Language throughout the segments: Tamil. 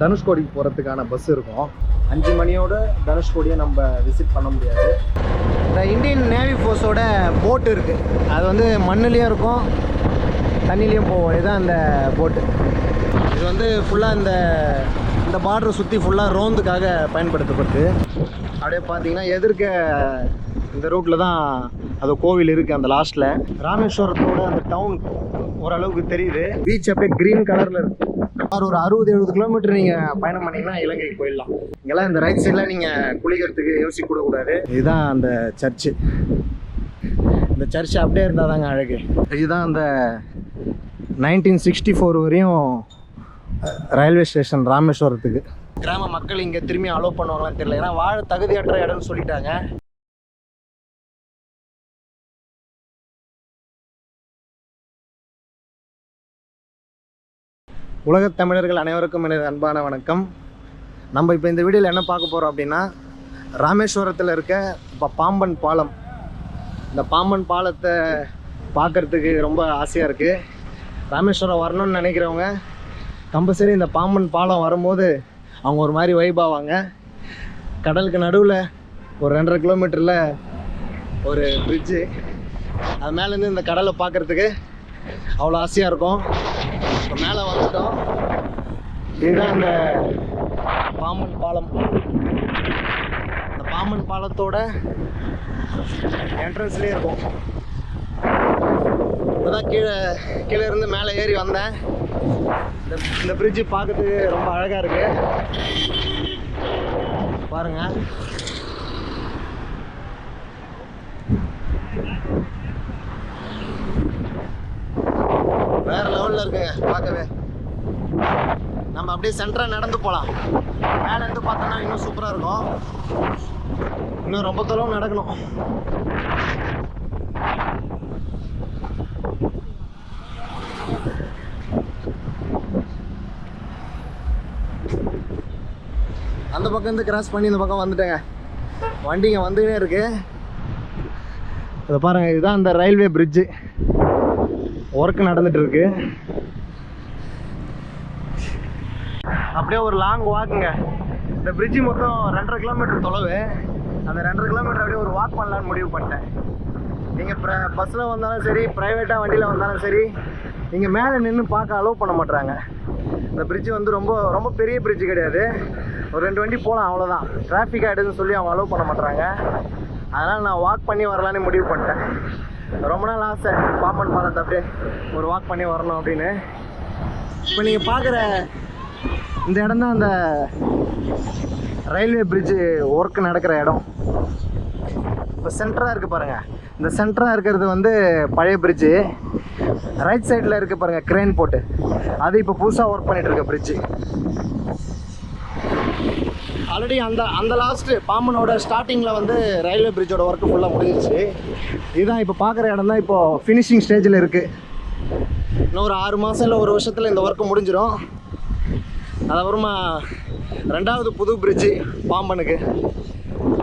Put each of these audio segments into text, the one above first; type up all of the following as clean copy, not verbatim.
தனுஷ்கோடிக்கு போகிறதுக்கான பஸ் இருக்கும். 5 மணியோட தனுஷ்கோடியை நம்ம விசிட் பண்ண முடியாது. இந்த இந்தியன் நேவி ஃபோர்ஸோட போட்டு இருக்குது. அது வந்து மண்ணுலேயும் இருக்கும், தண்ணிலையும் போகும். இதுதான் அந்த போட்டு. இது வந்து ஃபுல்லாக இந்த பார்டரை சுற்றி ஃபுல்லாக ரோந்துக்காக பயன்படுத்தப்படுது. அப்படியே பார்த்தீங்கன்னா எதிர்க்க இந்த ரூட்டில் தான் அது கோவில் இருக்குது. அந்த லாஸ்ட்டில் ராமேஸ்வரத்தோட அந்த டவுன் ஓரளவுக்கு தெரியுது. பீச் அப்படியே க்ரீன் கலரில் இருக்குது. ஒரு 60-70 கிலோமீட்டர் நீங்கள் பயணம் பண்ணிங்கன்னா இலங்கைக்கு போயிடலாம். இங்கெல்லாம் இந்த ரைட் சைடில் நீங்கள் குளிக்கிறதுக்கு யோசிக்க கூட கூடாது. இதுதான் அந்த சர்ச்சு. இந்த சர்ச் அப்படியே இருந்தால் தாங்க அழகு. இதுதான் அந்த 1964 வரையும் ரயில்வே ஸ்டேஷன் ராமேஸ்வரத்துக்கு. கிராம மக்கள் இங்கே திரும்பி அலோவ் பண்ணுவாங்களான்னு தெரியல, ஏன்னா வாழ தகுதியற்ற இடம்னு சொல்லிட்டாங்க. உலகத் தமிழர்கள் அனைவருக்கும் எனது அன்பான வணக்கம். நம்ம இப்போ இந்த வீடியோவில் என்ன பார்க்க போகிறோம் அப்படின்னா, ராமேஸ்வரத்தில் இருக்க இப்போ பாம்பன் பாலம். இந்த பாம்பன் பாலத்தை பார்க்குறதுக்கு ரொம்ப ஆசையாக இருக்குது. ராமேஸ்வரம் வரணும்னு நினைக்கிறவங்க கம்பல்சரி இந்த பாம்பன் பாலம் வரும்போது அவங்க ஒரு மாதிரி வைப் ஆவாங்க. கடலுக்கு நடுவில் ஒரு 2.5 கிலோமீட்டரில் ஒரு பிரிட்ஜு, அது மேலேருந்து இந்த கடலை பார்க்குறதுக்கு அவ்வளோ ஆசையாக இருக்கும். இப்போ மேலே வந்துட்டோம். இதுதான் இந்த பாம்பன் பாலம். இந்த பாம்பன் பாலத்தோட என்ட்ரன்ஸ்லேயே இருக்கும். இப்போதான் கீழே இருந்து மேலே ஏறி வந்தேன். இந்த பிரிட்ஜு பார்க்கறதுக்கு ரொம்ப அழகாக இருக்கு பாருங்க. வேற லெவலில் இருக்குங்க பார்க்கவே. நம்ம அப்படியே சென்டராக நடந்து போகலாம். மேலே இருந்து பார்த்தோன்னா இன்னும் சூப்பராக இருக்கும். இன்னும் ரொம்ப தொலைவு நடக்கணும். அந்த பக்கம் இருந்து கிராஸ் பண்ணி இந்த பக்கம் வந்துட்டேங்க. வண்டிங்க வந்துக்கிட்டே இருக்கு. இதை பாருங்கள், இதுதான் அந்த ரயில்வே பிரிட்ஜு. ஒர்க் நடந்துட்டு இருக்கு. அப்படியே ஒரு லாங் வாக்குங்க. இந்த பிரிட்ஜு மொத்தம் 2.5 கிலோமீட்டர் தொலைவு. அந்த 2.5 கிலோமீட்டர் அப்படியே ஒரு வாக் பண்ணலான்னு முடிவு பண்ணிட்டேன். நீங்கள் பஸ்ஸில் வந்தாலும் சரி, ப்ரைவேட்டாக வண்டியில் வந்தாலும் சரி, நீங்கள் மேலே நின்று பார்க்க அலோவ் பண்ண மாட்டுறாங்க. இந்த பிரிட்ஜு வந்து ரொம்ப ரொம்ப பெரிய பிரிட்ஜு கிடையாது. ஒரு 2 வண்டி போகலாம், அவ்வளோதான். டிராஃபிக் ஆகிடுதுன்னு சொல்லி அவங்க அலோவ் பண்ண மாட்டுறாங்க. அதனால் நான் வாக் பண்ணி வரலான்னு முடிவு பண்ணிட்டேன். ரொம்ப நாள் ஆசை பாம்பன் பாலத்தை அப்படியே ஒரு வாக் பண்ணி வரணும் அப்படின்னு. இப்போ நீங்கள் பார்க்குற இந்த இடம் தான் அந்த ரயில்வே பிரிட்ஜு ஒர்க் நடக்கிற இடம். இப்போ சென்டராக இருக்குது பாருங்கள். இந்த சென்டராக இருக்கிறது வந்து பழைய பிரிட்ஜு. ரைட் சைடில் இருக்குது பாருங்கள் க்ரெயின் போட்டு, அது இப்போ புதுசாக ஒர்க் பண்ணிகிட்டு இருக்க பிரிட்ஜு. ஆல்ரெடி அந்த லாஸ்ட்டு பாம்பனோட ஸ்டார்டிங்கில் வந்து ரயில்வே பிரிட்ஜோட ஒர்க்கு ஃபுல்லாக முடிஞ்சிச்சு. இதுதான் இப்போ பார்க்குற இடம் தான் இப்போது ஃபினிஷிங் ஸ்டேஜில் இருக்குது. இன்னும் ஒரு 6 மாதம் இல்லை 1 வருஷத்தில் இந்த ஒர்க்கு முடிஞ்சிடும். அதுக்கப்புறமா 2வது புது பிரிட்ஜு பாம்பனுக்கு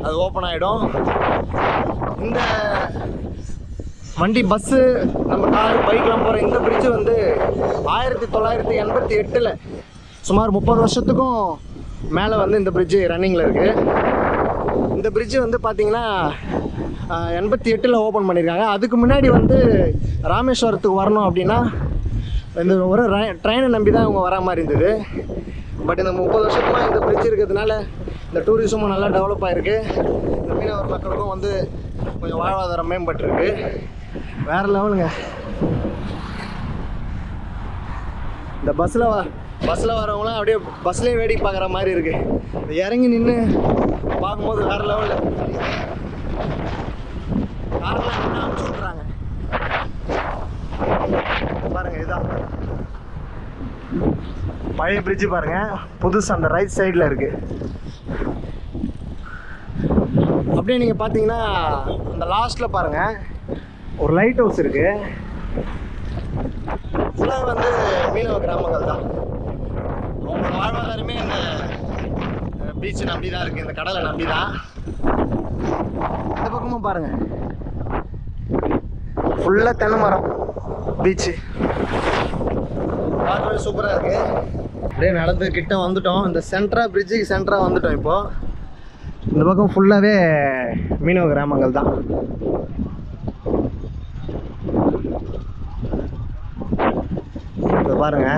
அது ஓப்பன் ஆகிடும். இந்த வண்டி பஸ்ஸு நம்ம கார் பைக்கெலாம் போகிற இந்த பிரிட்ஜு வந்து 1988 சுமார் 30 வருஷத்துக்கும் மேலே வந்து இந்த பிரிட்ஜு ரன்னிங்கில் இருக்குது. இந்த பிரிட்ஜு வந்து பார்த்திங்கன்னா 88 ஓப்பன் பண்ணியிருக்காங்க. அதுக்கு முன்னாடி வந்து ராமேஸ்வரத்துக்கு வரணும் அப்படின்னா இந்த ஒரு ட்ரெயினை நம்பி தான் இவங்க வரா மாதிரி இருந்தது. பட் இந்த 30 வருஷமாக இந்த பிரிட்ஜ் இருக்கிறதுனால இந்த டூரிசமும் நல்லா டெவலப் ஆகிருக்கு. இந்த மீனவர் மக்களுக்கும் வந்து கொஞ்சம் வாழ்வாதாரம் மேம்பட்டுருக்கு. வேறு லெவலுங்க. இந்த பஸ்ஸில் வரவங்களாம் அப்படியே பஸ்லேயே வேடிக்கை பார்க்குற மாதிரி இருக்குது. இந்த இறங்கி நின்று பார்க்கும்போது வேறு லெவலில் காரெலாம் நின்று அனுப்பிச்சி விட்றாங்க பாருங்கள். இதுதான் பழைய பிரிட்ஜு பாருங்கள், புதுசு அந்த ரைட் சைடில் இருக்குது. அப்படியே நீங்கள் பார்த்தீங்கன்னா அந்த லாஸ்ட்டில் பாருங்கள் ஒரு லைட் ஹவுஸ் இருக்குது. ஃபுல்லாக வந்து மீனவ கிராமங்கள் தான். அவங்களோட வாழ்வாதாரமே இந்த பீச்சை நம்பி தான் இருக்குது, இந்த கடலை நம்பி தான். இந்த பக்கமும் பாருங்கள் ஃபுல்லாக தென்னை மரம் பீச்சு. பார்க்கவே சூப்பராக இருக்குது. அப்படியே நடந்து கிட்ட வந்துட்டோம். இந்த பிரிட்ஜுக்கு சென்டராக வந்துட்டோம். இப்போது இந்த பக்கம் ஃபுல்லாகவே மீனவ கிராமங்கள் தான். இப்போ பாருங்க,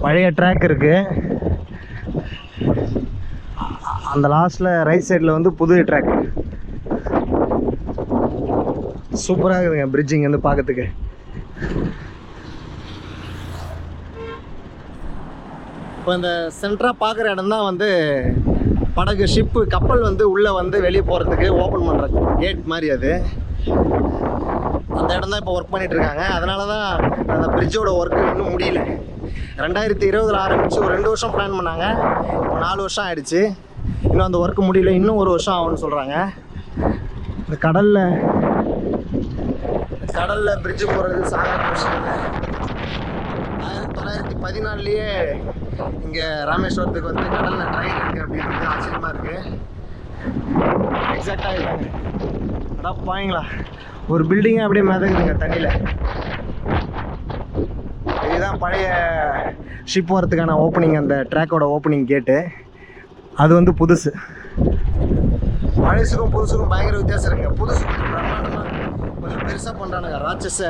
பழைய ட்ராக் இருக்குது. அந்த லாஸ்ட்டில் ரைட் சைடில் வந்து புது ட்ராக். சூப்பராக இருக்குதுங்க பிரிட்ஜ் இங்கேருந்து பார்க்கறதுக்கு. இப்போ இந்த சென்டராக பார்க்குற இடம் தான் வந்து படகு ஷிப்பு கப்பல் வந்து உள்ளே வந்து வெளியே போகிறதுக்கு ஓப்பன் பண்ணுற கேட் மாதிரி. அது அந்த இடம் தான் இப்போ ஒர்க் பண்ணிகிட்ருக்காங்க. அதனால தான் அந்த பிரிட்ஜோட ஒர்க்கு இன்னும் முடியல. 2020 ஆரம்பித்து ஒரு 2 வருஷம் பிளான் பண்ணாங்க. இப்போ 4 வருஷம் ஆகிடுச்சு. இன்னும் அந்த ஒர்க்கு முடியல. இன்னும் 1 வருஷம் ஆகும்னு சொல்கிறாங்க. இந்த கடலில் பிரிட்ஜு போகிறது சாதாரண விஷயம் இல்லை. 1914லேயே இங்கே ராமேஸ்வரத்துக்கு வந்து கடலில் ட்ரெயின் இருக்குது அப்படின்றது ஆச்சரியமாக இருக்குது. எக்ஸாக்டாக இல்லைங்க. அடா பாருங்களா, ஒரு பில்டிங்கே அப்படியே மிதக்குதுங்க தண்ணியில். இதுதான் பழைய ஷிப் வரத்துக்கான ஓப்பனிங், அந்த ட்ராக்கோட ஓப்பனிங் கேட்டு. அது வந்து புதுசு. பழசுக்கும் புதுசுக்கும் பயங்கர வித்தியாசம் இருக்குங்க. புதுசு கொஞ்சம் பெருசாக பண்ணுறானுங்க. ராட்சச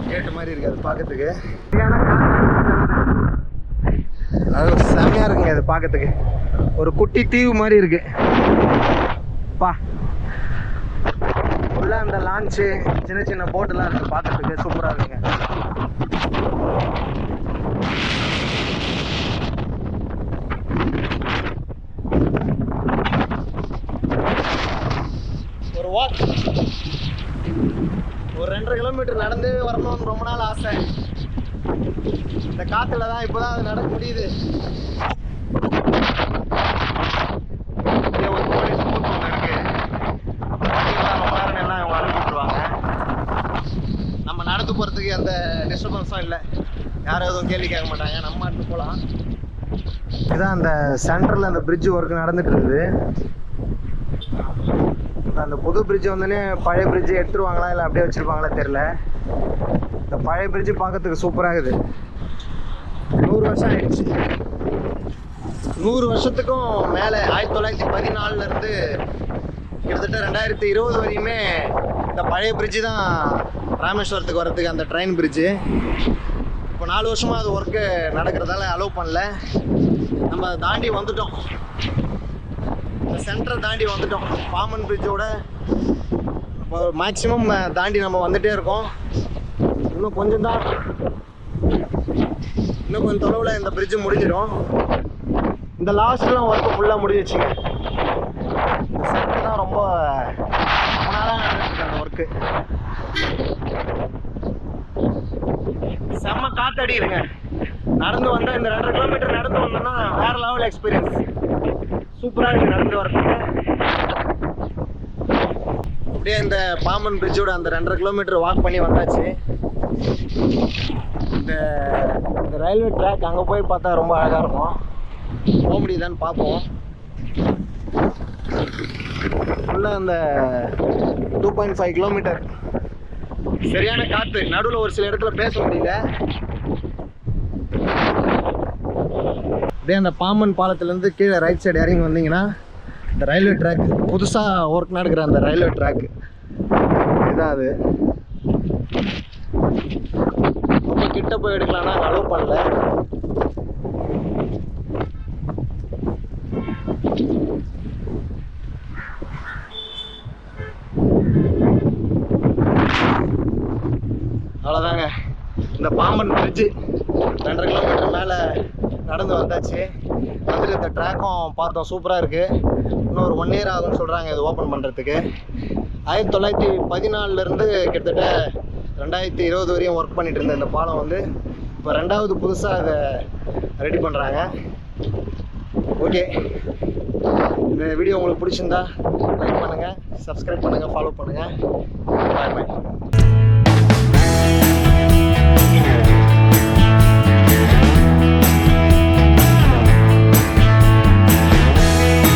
கேட்டு மாதிரி இருக்குது அது பார்க்கறதுக்கு. அது செமையாக இருக்குங்க அது பார்க்கறதுக்கு. ஒரு குட்டி தீவு மாதிரி இருக்கு. பா ஃபுல்லாக அந்த லான்ச்சு சின்ன சின்ன போட்டெல்லாம் இருக்குது. பார்க்கறதுக்கு சூப்பராக இருக்குங்க. ஒரு வாக், ஒரு 2.5 கிலோமீட்டர் நடந்து வரணும்னு ரொம்ப நாள் ஆசை. இந்த காற்றுல தான் இப்போ தான் அது நடக்க முடியுது. ஒரு போலீஸ் பூத் ஒன்று இருக்குது. ரொம்ப நேரம் எல்லாம் இவங்க அனுப்பிவிட்ருவாங்க. நம்ம நடந்து போகிறதுக்கு எந்த டிஸ்டர்பன்ஸும் இல்லை. யாரும் எதுவும் கேள்வி கேட்க மாட்டாங்க. நம்ம மாட்டு போகலாம். இதுதான் அந்த சென்டரில் அந்த பிரிட்ஜ் ஒர்க் நடந்துட்டு இருக்குது. அந்த புது பிரிட்ஜ் வந்தோடனே பழைய பிரிட்ஜு எடுத்துருவாங்களா இல்லை அப்படியே வச்சுருப்பாங்களா தெரில. இந்த பழைய பிரிட்ஜு பார்க்கறதுக்கு சூப்பராக இருக்குது. 100 வருஷம் ஆயிடுச்சு. 100 வருஷத்துக்கும் மேலே 1914லேருந்து கிட்டத்தட்ட 2020 வரையுமே இந்த பழைய பிரிட்ஜு தான் ராமேஸ்வரத்துக்கு வரத்துக்கு அந்த ட்ரெயின் பிரிட்ஜு. இப்போ 4 வருஷமாக அது ஒர்க்கு நடக்கிறதால அலோவ் பண்ணல. நம்ம அதை தாண்டி வந்துட்டோம். இந்த சென்டரை தாண்டி வந்துட்டோம். பாம்பன் பிரிட்ஜோட மேக்ஸிமம் தாண்டி நம்ம வந்துகிட்டே இருக்கோம். இன்னும் கொஞ்சம் தான், இன்னும் கொஞ்சம் தொலைவில் இந்த பிரிட்ஜு முடிஞ்சிடும். இந்த லாஸ்ட்லாம் ஒர்க்கு ஃபுல்லாக முடிஞ்சிச்சுங்க. இந்த சென்டர் தான் ரொம்ப நாளாக நடந்துருக்கு அந்த ஒர்க்கு. செம்ம காற்றடிக்குதுங்க. நடந்து வந்தால் இந்த 2.5 கிலோமீட்டர் நடந்து வந்தோம்னா வேறு லெவல் எக்ஸ்பீரியன்ஸ். சூப்பராக இருக்குது நடந்து வரதுக்கு. அப்படியே இந்த பாம்பன் பிரிட்ஜோட அந்த 2.5 கிலோமீட்டர் வாக் பண்ணி வந்தாச்சு. இந்த ரயில்வே ட்ராக் அங்கே போய் பார்த்தா ரொம்ப அழகாக இருக்கும். போக முடியுதான்னு பார்ப்போம். ஃபுல்லாக அந்த 2.5 கிலோமீட்டர் சரியான காற்று. நடுவில் ஒரு சில இடத்துல பேச முடியல. அப்படியே அந்த பாம்பன் பாலத்துலேருந்து கீழே ரைட் சைடு இறங்கி வந்தீங்கன்னா இந்த ரயில்வே ட்ராக், புதுசாக ஒர்க் நடக்கிற அந்த ரயில்வே ட்ராக் இதுதான். அது ரொம்ப கிட்ட போய் எடுக்கலாம்னா அலோவ் பண்ணல. அவ்வளோதாங்க, இந்த பாம்பன் பிரிட்ஜு 2.5 கிலோமீட்டர் மேலே நடந்து வந்தாச்சு. வந்துட்டு இந்த ட்ராக்கும் பார்த்தோம், சூப்பராக இருக்குது. இன்னும் ஒரு 1 இயர் ஆகும்னு சொல்கிறாங்க இது ஓப்பன் பண்ணுறதுக்கு. 1914லேருந்து கிட்டத்தட்ட 2020 வரையும் ஒர்க் பண்ணிகிட்டு இருந்த இந்த பாலம் வந்து இப்போ 2வது புதுசாக அதை ரெடி பண்ணுறாங்க. ஓகே, இந்த வீடியோ உங்களுக்கு பிடிச்சிருந்தா லைக் பண்ணுங்கள், சப்ஸ்கிரைப் பண்ணுங்கள், ஃபாலோ பண்ணுங்கள். பாய் பாய்.